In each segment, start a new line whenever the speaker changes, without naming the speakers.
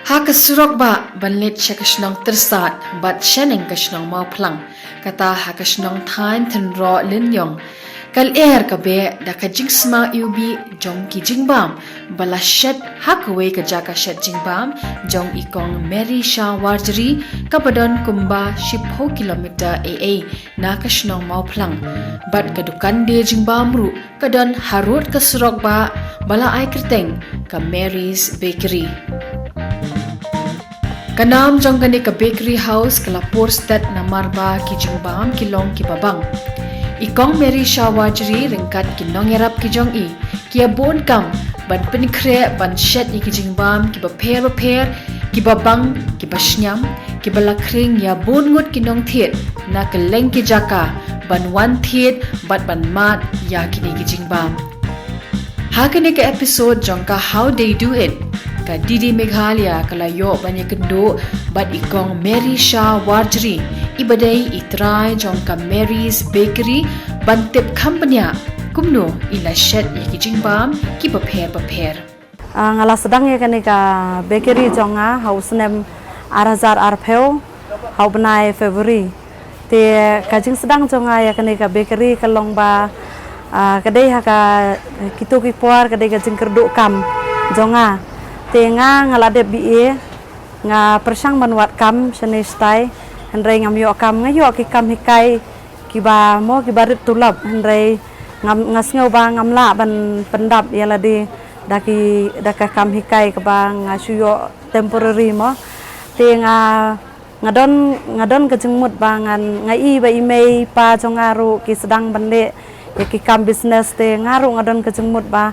Haka surok ba banlit siya kasnong tersat bat siya nang kasnong mau plang kata haka kasnong tain tenro linyong kal kabe da ka jingsma yubi jong ki jingbam bala shet hakawe ka jaka shet jingbam jong ikong Mary Shah Warjari kapadon kumba 10 kilometer na kasnong mau plang bat kadukan de jingbam ru kadon harut ka surok ba bala ai kerteng ka Mary's Bakery. Kanam jong kani ka bakery house kalapur stat na marba ki Jingbam kilong ki babang. Ikong Mary Shah Warjari ringkat kinong yarap ki jong ki abon kam ban penikre ban shet ki Jingbam ki baper ki babang ki shngiam ki balakring ya bon ngut kinong thiet na kaleng ki jaka ban wan thiet bat ban mat ya kini ki Jingbam. Hakane ka episode jong ka how they do it ka Didi Meghalaya kalayo banyak kendo bat ikong Mary Shah Warjari ibadai itrai jong ka Mary's Bakery bantip company kumno ila shet ki Jingbam ki paper
ngala sedang ya kani ka bakery jonga house name arazar arpeo hau benai February te kajing sedang jonga ya kani ka bakery kalong ba kadai ha ka kitu ki puar kadai ka jingkerduk kam jonga tenga ngalade bi nga persang manwat kam sene stai hendrai ngam yo kam ngayo ki kam hikai ki ba mo ki barit tulap hendrai ngam ngasngau ba ngamla ban pendap ya ladi daka kam hikai ka ba ngasuyo temporary mo tenga ngadon kejengmut bangan ngai ba imei pa jongaru ki sedang bende ya ki kam business te ngaru ngadon kejengmut ba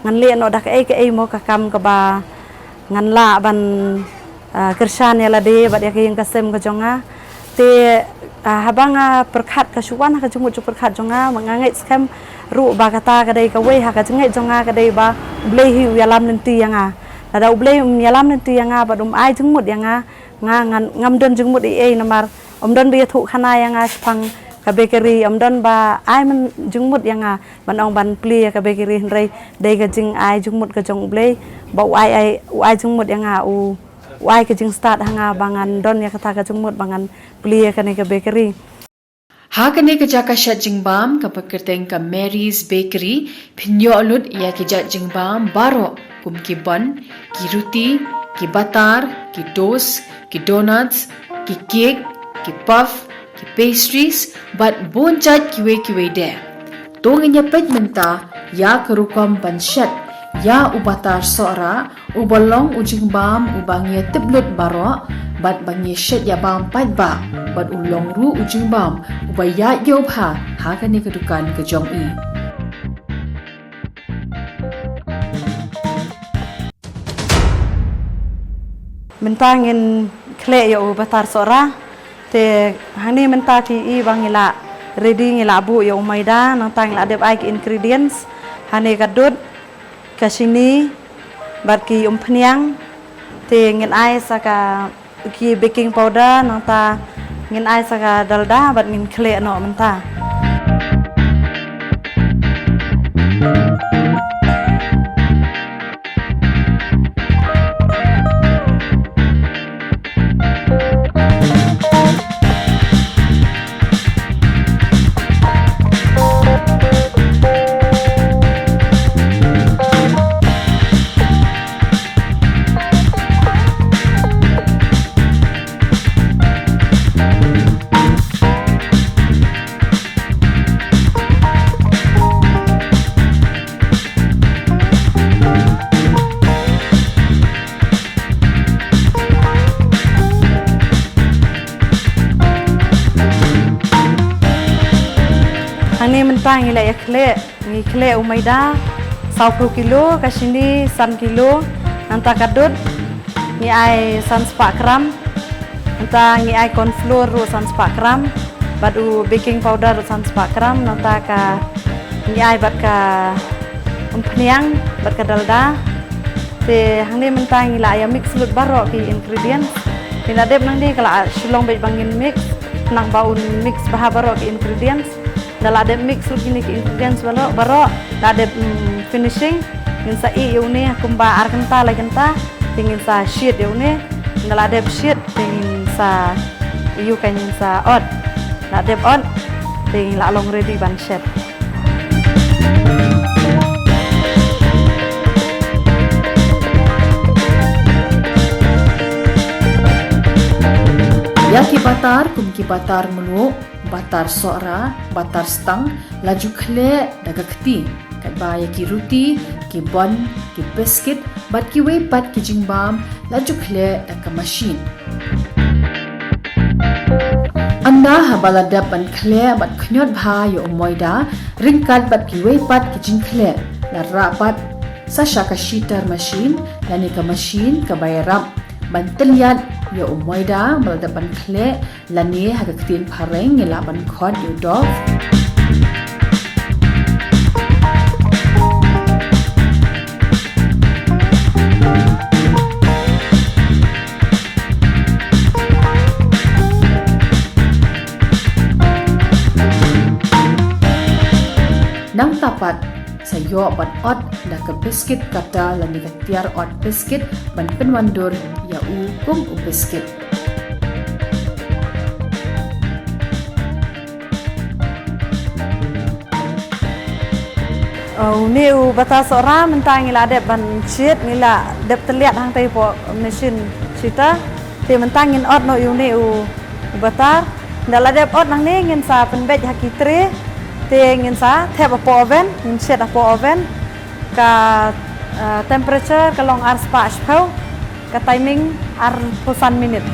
nganle no dak ke mo ka kam ka ba ngan la ban kersan ya lade bat ya yang kasem ka jonga te habanga perkhat ka suwan ka jumut perkhat jonga mangangai skam ru ba kata ka dai ka we ha ka jengai jonga ka dai ba blei hiu ya lam nanti yanga ada blei ya lam nanti yanga ba ai jumut yanga ngam don jumut namar don dia thu khana yanga pang ka bakery don ba ai man jumut yanga ban ong ban pli ka bakery hendrai dai ka jing ai jumut ka jong blei ba ai jumut yanga ai ka jing start hanga bangan don ya kata ka jumut bangan pli ka ne ka bakery
Hakane ka jaka shat Jingbam ka pakerteng ka Mary's Bakery pinyo alut ya ki jat Jingbam baro kum ki bun ki ruti ki batar ki toast ki donuts ki cake ki puff ki pastries but bon jat kiwe de tongnya pet menta ya kerukom banshat ya ubatar sora ubalong Jingbam ubangye teblut baro bat bangye shet ya bam pat ba bat ulong ru Jingbam ubaya yob ha kani kedukan ke jong
mentangin kle ya ubatar sora te hani menta ki bangila ready ngila bu ya umaida nang tang la dep ai ingredients hani kadut kasini bat ki pniang te ngin ai saka ki baking powder nang ta ngin ai saka dalda bat ngin kle no menta Ani mentang ila ya kle umaida 10 kilo kasini 1 kilo nanta kadut ni ai 1 gram nanta ni ai corn flour ru 1 gram badu baking powder 1 gram nanta ka ni ai bat ka pniang bat ka dalda te hangni mentang ila ya mix lut baro ki ingredients ina dep nang di kala sulong bet bangin mix nang baun mix baro ki ingredients dala ada mix begini ke ingredients baro ada finishing min sa i yuni kumba ar kenta la kenta tingin sa sheet ni ngeladep sheet tingin sa iu kanyin sa ot ladep ot tingin la long ready ban chef
Ya ki batar kum ki batar mulu batar sora batar stang laju khle daga khti kat ba ya ki ruti ki bun ki biscuit bat ki wei pat ki jingbam laju khle daga machine anda habala dap ban khle bat khnyot bha yo moida ringkat bat ki wei pat ki jing khle la rapat sa shaka sheeter machine lani ka machine ka bayram ban teliat yo moida malada ban khle lani haga ktin phareng ngela ban khot yo dog nang tapat sayo ban ot da ka biscuit kata lani ka tiar ot biscuit ban penwandur ya u kum u biscuit
ni u batas ora mentang ngila dep ban sheet ngila dep terlihat hang tai po mesin cita te mentangin ot no u ni u batar ndala dep ot nang ni ngin sa penbej hakitre te ngin sa thep apo oven ngin set apo oven ka temperature ka long ar spa spau ka timing ar pusan minit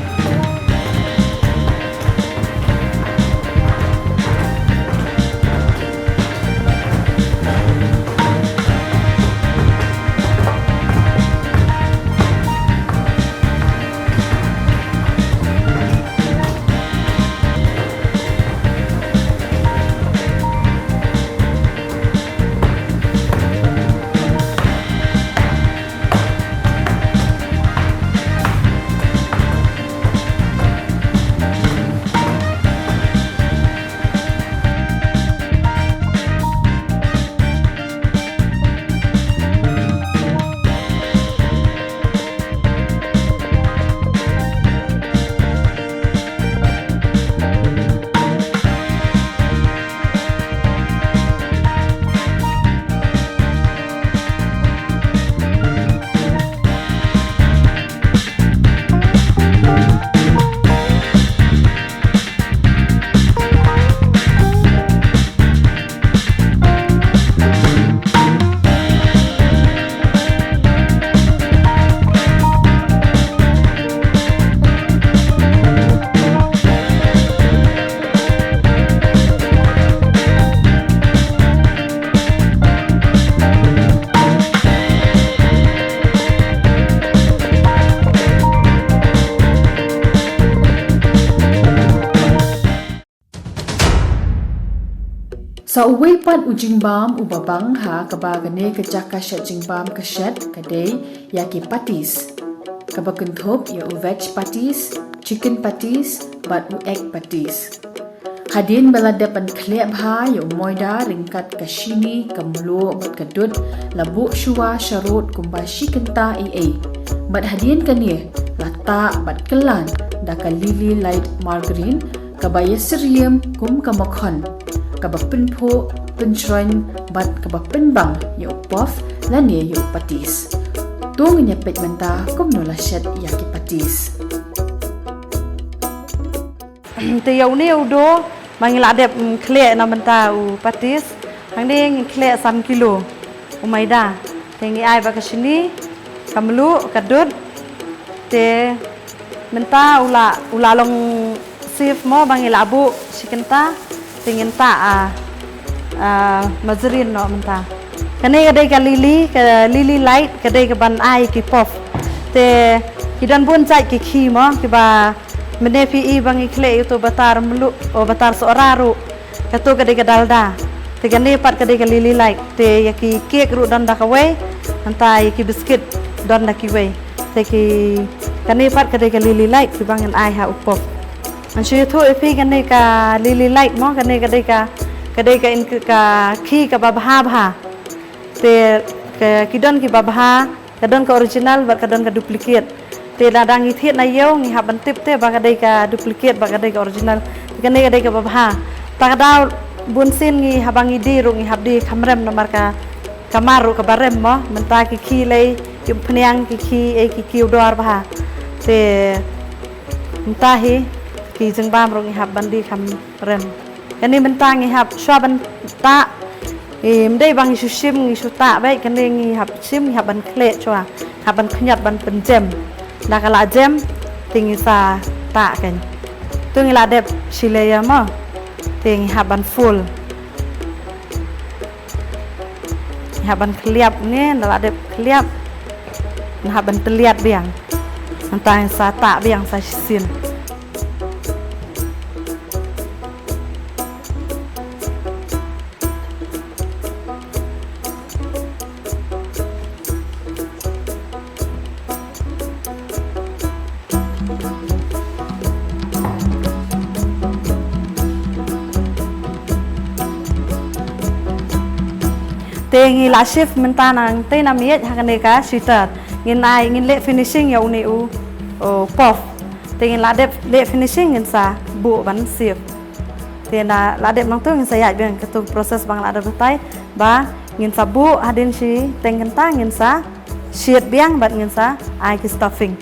sa uwei pat u jingbam u babang ha kabagane kejaka shat jingbam kashat kadai ya ki patis kabakenthop ya u veg patis chicken patis bat u egg patis hadin balada pan khle bha ya moida ringkat kashini kamlo bat kadut labu shuwa sharut kumbashi kenta bat hadin kanie lata bat kelan da lily light margarine kabaya sirium kum kamakhan kabapin po penchron bat kabapin bang yo pof lani yo patis tung nya pet menta kum no la shet ya ki patis
te yau ni udo mangila dep khle na menta u patis hang ding khle 3 kilo u maida tengi ai ba kasini kamlu kadut te menta ula long sif mo bangila bu sikenta tingin ta mazerin no menta kane kadai ka lily light kadai ka ban ai ki pop te kidan bun chai ki khi mo ki ba mene pi i bangi khle itu batar mulu o batar soraru katu kadai ka dalda te kane pat kadai ka lily light te yaki cake ru dan da ka we anta yaki biscuit dan da ki we te ki kane pat kadai ka lily light ki bangin ai ha upopมันชื่อทั่วพี่กันในกาลิลิไลท์มั้งกันในกาได้กาอินกาขี้กับบาบาบาแต่กิดอนกีบาบา kadang ke original bak kadang ke duplicate te ladang ithit na yo ngi haban tip te bak kadai ka duplicate bak kadai ka original kene kadai ka babha takdau bunsin ngi habang idi ru ngi habdi kamrem nomor ka kamaru ka barem mo menta ki khi lei yum phniang ki khi e ki kiu dor bha te menta hi ki jingbam ru ngi haban di kamrem kene menta ngi hab swaban ta mdai bang isu sim ngi su ta bai kene ngi hab sim ngi haban kle chwa haban khnyat ban penjem la kala jem tingi sa ta kan tu ngi la dep chile ya mo tingi haban full haban kliap ni la dep kliap haban teliat biang antang sa ta biang sa sin tengi la shift mentanang te namiet hakane ka shiter ngin ai ngin le finishing ya uni u pof tengi la dep le finishing ngin sa bu ban sip tena la dep nang tu ngin sa ya ben ketu proses bang la dep tai ba ngin sa bu hadin si tengen ta ngin sa shiet biang bat ngin sa ai ki stuffing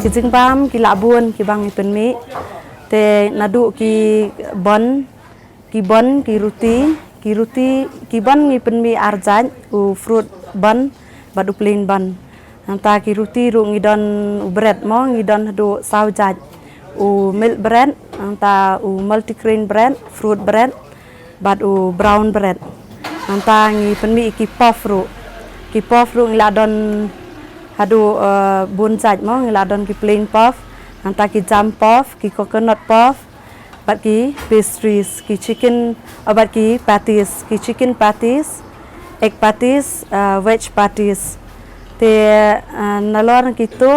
ki jingbam ki labun ki bang pen mi te nadu ki bon ki ruti ki bon ngi pen mi arjan u fruit ban badu plain ban anta ki ruti ru ngi don bread mo ngi don do saujaj u milk bread anta u multigrain bread fruit bread bad u brown bread anta ngi pen mi ki puff ru ngi la don hadu bun jaj mo ngi la don ki plain puff anta ki jam puff ki coconut puff bat ki pastries ki chicken bat ki patties ki chicken patties egg patties veg patties te nalor ki to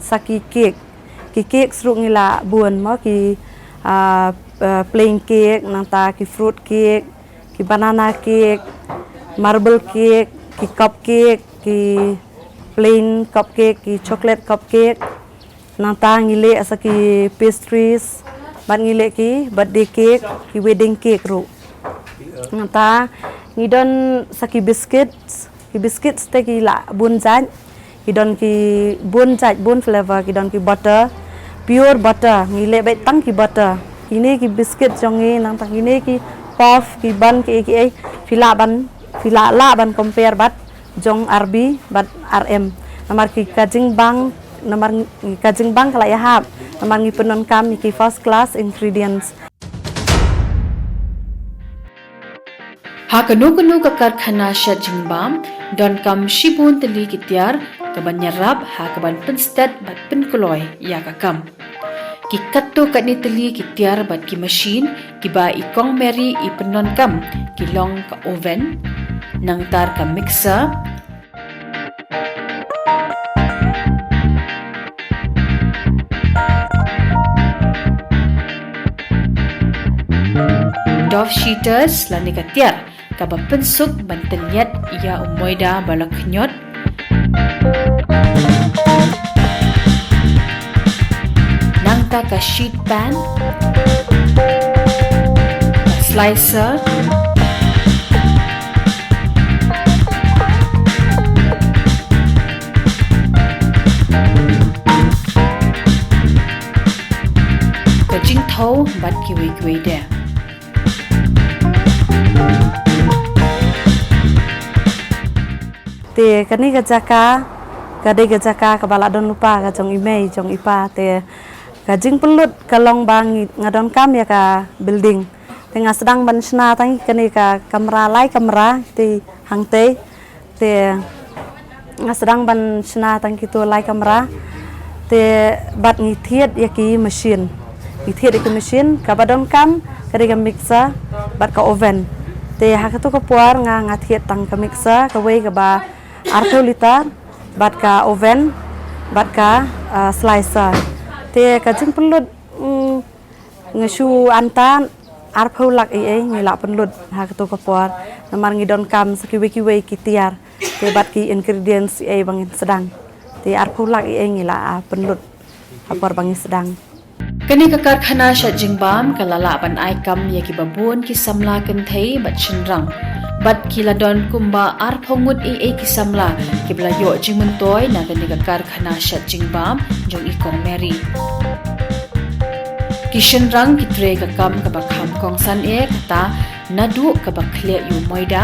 saki cake sru ngi la bun mo ki plain cake nanta ki fruit cake ki banana cake marble cake ki cupcake ki plain cupcake ki chocolate cupcake nang ta ngile asaki pastries ban ngile ki birthday cake ki wedding cake ru nang ta ngidon saki biscuits te ki la bun jaj kidon ki bun flavor kidon ki butter pure butter ngile bai tang ki butter ini ki biscuit jongi nang tak ini ki puff ki ban ki fila la ban compare bat jong RB bat RM namar ki Jingbam kala ya hab namar ngi penon kam ki first class ingredients
ha kanu ka karkhana sha Jingbam don kam shibun teli kitiar kaban nyarap ha kaban penstat bat penkoloi ya kakam ki katto kat ni teli ki tiar bat ki machine ki ba ikong meri I penon kam ki long ka oven nang tar ka mixer dough sheeters lani ka tiar ka ba pensuk ban teliat ia umoida balak nyot nangta ka sheet pan slicer ka jing thau bat ki wei de
te kani ka jaka ka bala don lupa ka jong imei jong ipa te ka jing pelut ka long bang ngadon kam ya ka building tengah sedang ban sna tang kani ka kamera te hang te sedang ban sna tang kitu lai kamera te bat ngi thiet ya ki machine ka badon kam ka ka mixer bat ka oven te hakatu ka puar nga thiet tang ka mixer ka wei ka ba arto liter bat ka oven bat ka slicer te ka jing pelut ngesu antan arpo lak ngila pelut ha ka puar namar ngidon kam sakiwe ki tiar te bat ki ingredients bangin sedang te arpo lak ngila pelut apar bangin sedang
kani ka karkhana sha Jingbam kalala ban ai kam ya ki babun ki samla kan thei bat chinrang bat kiladon kumba arphongut ki samla kibla yo jingmun toy na kani ka karkhana sha Jingbam jong ikong meri kishin rang kitre ka kam ka bakham kong san kata nadu ka bakhle yu moida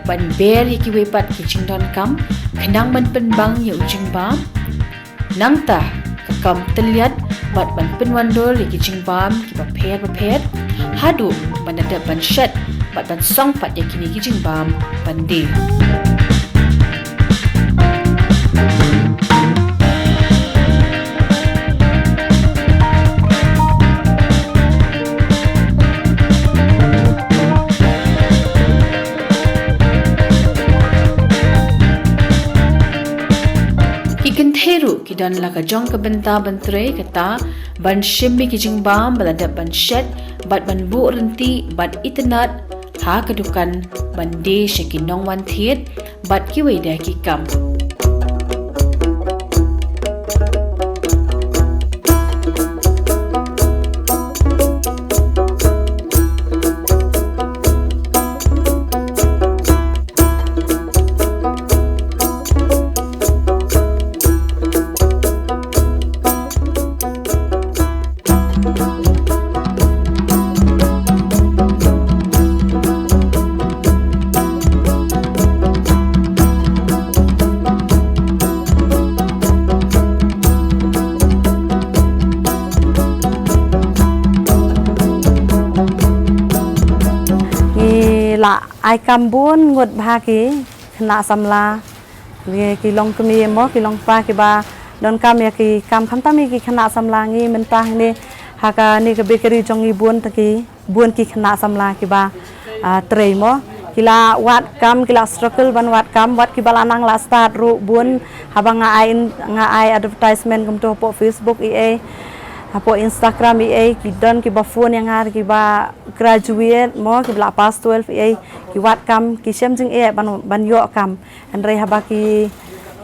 ban ber ki wepat ki jingdon kam khnang ban penbang yu Jingbam nangta ka kam teliat bat ban penwandol ki Jingbam ki baphet hadu ban ada ban shat bat ban song pat ya kini ki Jingbam bande Heru kidan laka jong ka benta bantre kata ban shimmi ki Jingbam balada ban shet bat ban bu renti bat itnat ha kadukan ban de sheki nong wan thiet bat ki weda ki kam ai kambun ngut bhaki khna samla ki long kmi mo ki long pa ki ba don kam ya ki kam kham tami ki khna samla ngi mentah ni haka ni ke bakery jongi bun ki khna samla ki ba trei mo kila wat kam kila struggle ban wat kam wat ki bala nang la start ru bun habang nga ai advertisement kum to po Facebook po Instagram ki don ki ba phone yang har ki ba graduate mo ki bla pass 12 ki wat kam ki sem jing ban yo kam andre haba ki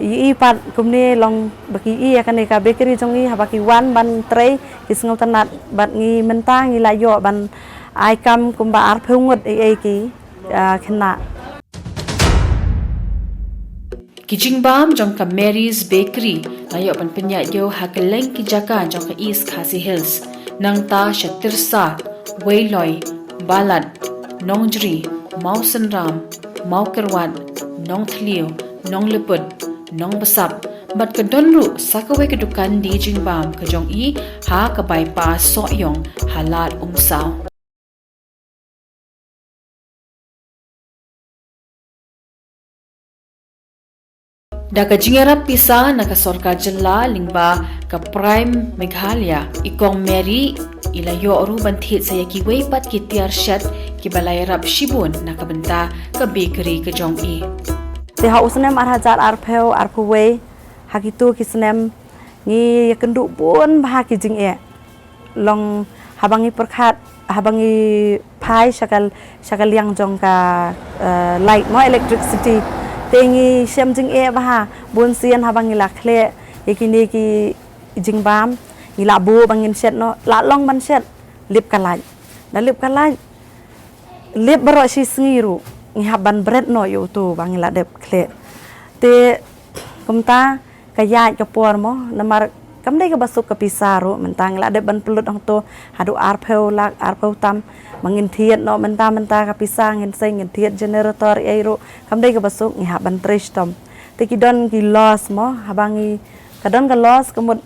i pat kumni long baki i akan ka bakery jong i habaki wan ban tray kisngau tanat bat ngi mentang ngi layo ban ai kam kumba ar phungut ai ki khna
Ki Jingbam jong ka Mary's Bakery layo pan penyak yo hakeleng ki jaka jong ka East Khasi Hills nang ta Shatirsa Wailoi Balad Nongjri Mausanram Maukerwat Nong Thliu Nong Liput Nong Basap bat ka donru sakawai ka dukan di Jingbam ka jong i ha ka bypass soyong halat umsaw Da ka jingerap pisa na ka sorkar jala lingba ka Prime Meghalaya ikong Mary ilayo oru banthit sa yaki weipat ki tiar shat ki balayarap shibun na ka benta ka bakery ka jong i.
te ha usnem ar hajar ar pheu ar phuwe hakitu kisnem ngi yakendu bun bah ki jing long habangi perkhat habangi phai sakal yang jong ka light mo electricity tengi sem jing bah bun sian habangi la khle yakini ki Jingbam ngi la bu bangin set no la long ban set lip kalai da lip kalai lip baro si sngiru ngi haban bread no yu tu bangi la dep khle te kumta kaya ka por mo namar kam dai ka basuk ka pisaru mentang la dep ban pelut ong to hadu ar pheu lak ar pheu tam mangin thiet no menta ka pisang ngin sei ngin thiet generator ai ro kam dai ka basuk ngi haban trish tom te ki don ki loss mo habangi kadon ka loss kamut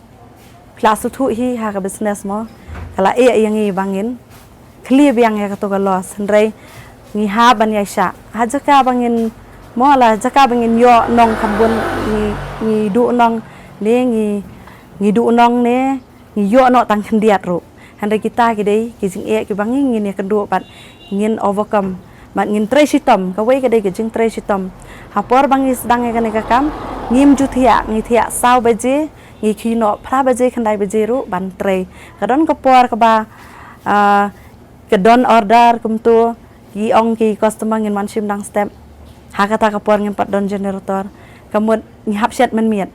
Klasu tu hi ha ka business mo kala yang i bangin clear biang ya ka to ka loss hendrai ngi ha ban ya sha ha jaka bangin mo la jaka bangin yo nong khambun ngi du nong ne ngi du nong ne ngi yo no tang khandiat ro hendrai kita ki dei ki jing ki bangin ngin ya kendu pat ngin overcome bat ngin trai sitom ka wei ka dei ki jing trai sitom ha por bangi sedang ya ka kam ngim ju thia ngi thia sau baje ngi khino phra baje khandai baje ru ban tre kadon ka por ka ba kadon order kum tu ki ong ki customer ngin man sim dang step ha kata ka por ngin pat don generator kamut ngi hap set man miet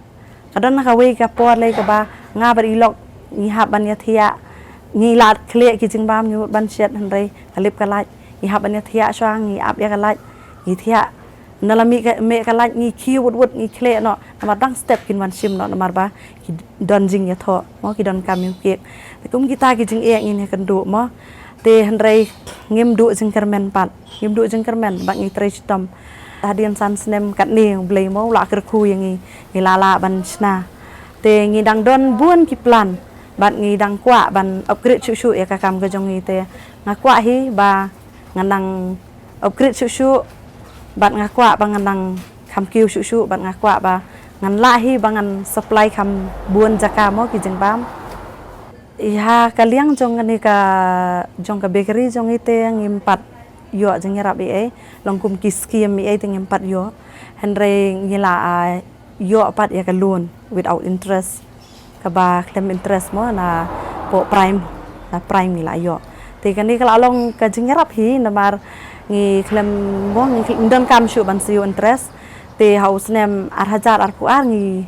kadon ka we ka por le ka ba nga bar ilok ngi hap ban ya thia ngi lat khle ki Jingbam ngi ban set handai kalip ka laj ngi hap ban ya thia swang ngi ap ya ka laj ngi thia nalami ka me ka laj ngi khi wut ngi khle no namar dang step kin wan sim no namar ba ki don jing ya tho mo ki don kam yu kek kum kita ki jing ngin kan du mo te handrai ngim du jing kermen pat ngim du jing kermen ba ngi tre tom hadian san snem kat ni blei mo la ker khu yang ngi lala ban sna te ngi dang don buon ki plan bat ngi dang kwa ban upgrade chu ya ka kam ka jong ngi te ngakwa hi ba nganang upgrade chu bat ngakwa banganang kham kiu shu bat ngakwa ba ngan lahi bangan supply kham buon jaka mo ki Jingbam iha kaliang jong ni ka jong ka bakery jong ite ngimpat yo jeng yarap e longkum ki skiem e te ngimpat yo hendre ngila yo pat ya ka loan without interest ka ba claim interest mo na po prime ngila yo te kan ni kala long ka jeng yarap hi namar ngi klem mo ngi ndon kam shu ban siu interest te house nem ar hajar ar puar ngi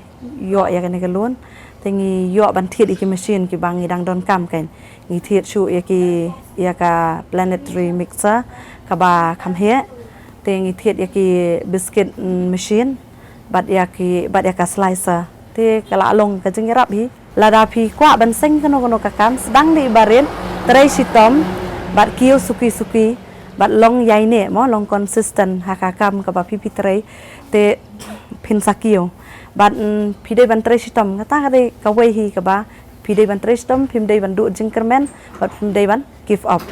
yo ya kan galon te ngi yo ban thiet iki machine ki bang ngi dang don kam kan ngi thiet shu ya ki ya ka planetary mixer ka ba kham he te ngi thiet ya ki biscuit machine bat ya ka slicer te kala long ka jing rap hi lada phi kwa ban seng kono ka kam sedang di barin trai sitom bat kiu suki bat long yai ne mo long consistent hakakam ka ba pipitre te phin sakio bat phide ban tre sitom ngata ka de ka wei hi ka ba phide ban tre sitom phim dei ban du jingkermen bat phim dei ban give up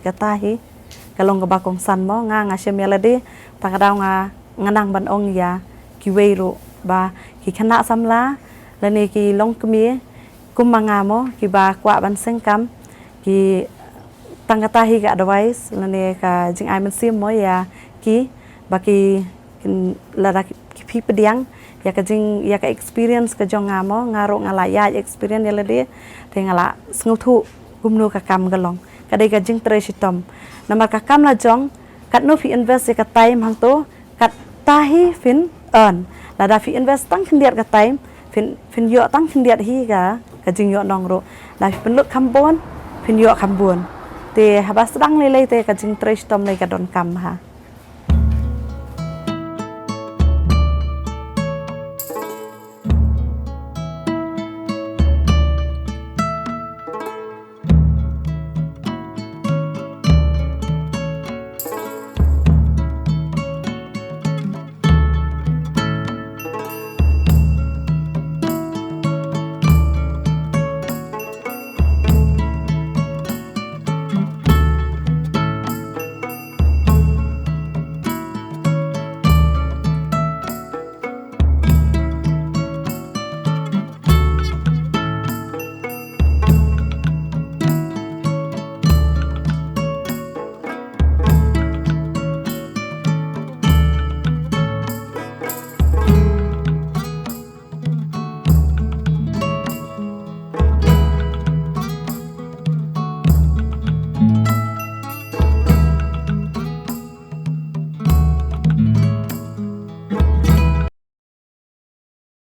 kata hi kalong ka ba kong san mo nga semelade pakadau nga nganang ban ong ya ki wei ro ba ki khana samla lane ki long kmie kumanga mo ki ba kwa ban sengkam ki tangkata hi ka advice lane ka jing ai man sim mo ya ki baki lada ki phi pediang ya ka jing ya ka experience ka jong ngamo ngaro ngala ya experience ya lade te ngala sngu thu gumnu ka kam galong ka dei ka jing tre sitom namar ka kam la jong kat no fi invest ka time hang to kat tahi fin earn la da fi invest tang khendiat ka time fin yo tang khendiat hi ka jing yo nong ro la fi pen luk khambon fin yo khambon te habas dang le te ka jing tre stom le ka don kam ha